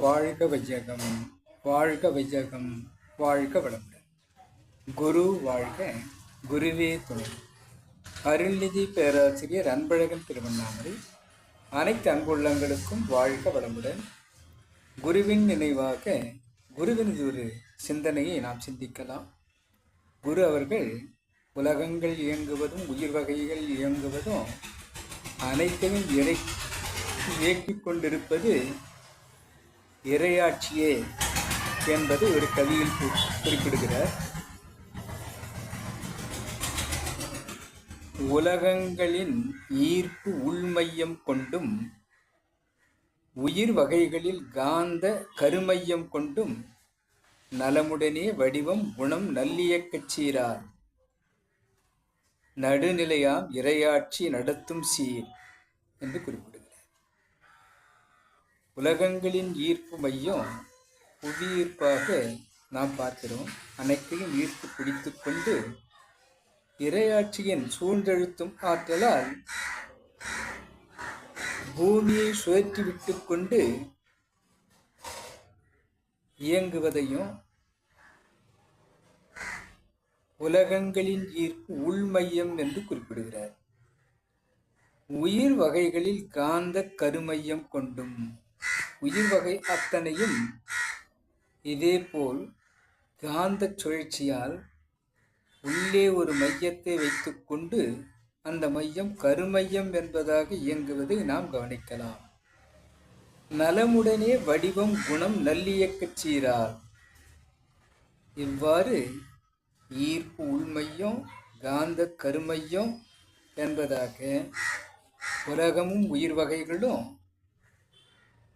வாழ்க வையகம், வாழ்க வையகம், வாழ்க வளமுடன். குரு வாழ்க, குருவே துணை. அருள்நிதி பேராசிரியர் அன்பழகன் திருவண்ணாமலை. அனைத்து அன்புள்ளங்களுக்கும் வாழ்க வளமுடன். குருவின் நினைவாக குருவினது ஒரு சிந்தனையை நாம் சிந்திக்கலாம். குரு அவர்கள் உலகங்கள் இயங்குவதும் உயிர் வகைகள் இயங்குவதும் அனைத்தையும் இயக்கிக் கொண்டிருப்பது இறையாட்சியே என்பது ஒரு கவியில் குறிப்பிடுகிறார். உலகங்களின் ஈர்ப்பு உள்மையம் கொண்டும் உயிர் வகைகளில் காந்த கருமையம் கொண்டும் நலமுடனே வடிவம் குணம் நல்லியக்கச் சீரார் நடுநிலையாம் இறையாட்சி நடத்தும் சீர் என்று குறிப்பிடுகிறார். உலகங்களின் ஈர்ப்பு மையம் புவியீர்ப்பாக நாம் பார்க்கிறோம். அனைத்தையும் ஈர்ப்பு பிடித்து கொண்டு இறையாட்சியின் சூழ்ந்தெழுத்தும் ஆற்றலால் பூமியை சுழற்றி விட்டு கொண்டு இயங்குவதையும் உலகங்களின் ஈர்ப்பு உள்மையம் என்று குறிப்பிடுகிறார். உயிர் வகைகளில் காந்த கருமையம் கொண்டும் உயிர் வகை அத்தனையும் இதேபோல் காந்த சுழற்சியால் உள்ளே ஒரு மையத்தை வைத்துக்கொண்டு அந்த மையம் கருமையம் என்பதாக இயங்குவதை நாம் கவனிக்கலாம். நலமுடனே வடிவம் குணம் நல்லியக்கச் சீரார். இவ்வாறு ஈர்ப்பு உள்மையம் காந்த கருமையம் என்பதாக உலகமும் உயிர் வகைகளும்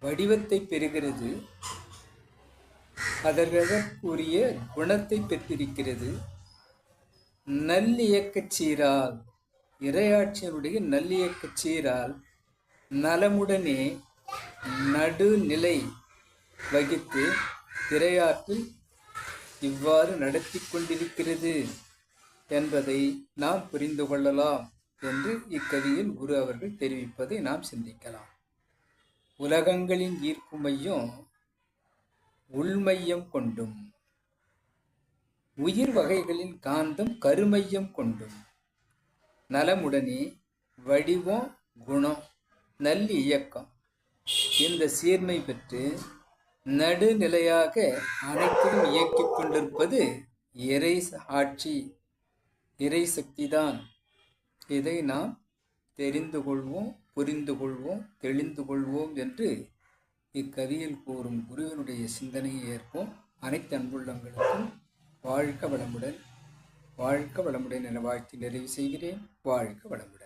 வடிவத்தை பெறுகிறது, அதற்குரிய குணத்தை பெற்றிருக்கிறது. நல்லியக்கச் சீரால் இறையாட்சியினுடைய நல்லியக்கச் சீரால் நலமுடனே நடுநிலை வகித்து இறையாற்றில் இவ்வாறு நடத்தி கொண்டிருக்கிறது என்பதை நாம் புரிந்து கொள்ளலாம் என்று இக்கவியில் குரு அவர்கள் தெரிவிப்பதை நாம் சிந்திக்கலாம். உலகங்களின் ஈர்ப்பு மையம் உள்மையம் கொண்டும் உயிர் வகைகளின் காந்தம் கருமையம் கொண்டும் நலமுடனே வடிவம் குணம் நல்லி இயக்கம் இந்த சீர்மை பெற்று நடுநிலையாக அனைத்தையும் இயக்கிக் கொண்டிருப்பது இறை ஆட்சி, இறை சக்திதான். இதை நாம் தெரிந்து கொள்வோம், புரிந்து கொள்வோம், தெளிந்து கொள்வோம் என்று இக்கவியில் கூறும் குருவினுடைய சிந்தனையை ஏற்போம். அனைத்து அன்புள்ளங்களுக்கும் வாழ்க வளமுடன், வாழ்க வளமுடன் என வாழ்த்தி நிறைவு செய்கிறேன். வாழ்க வளமுடன்.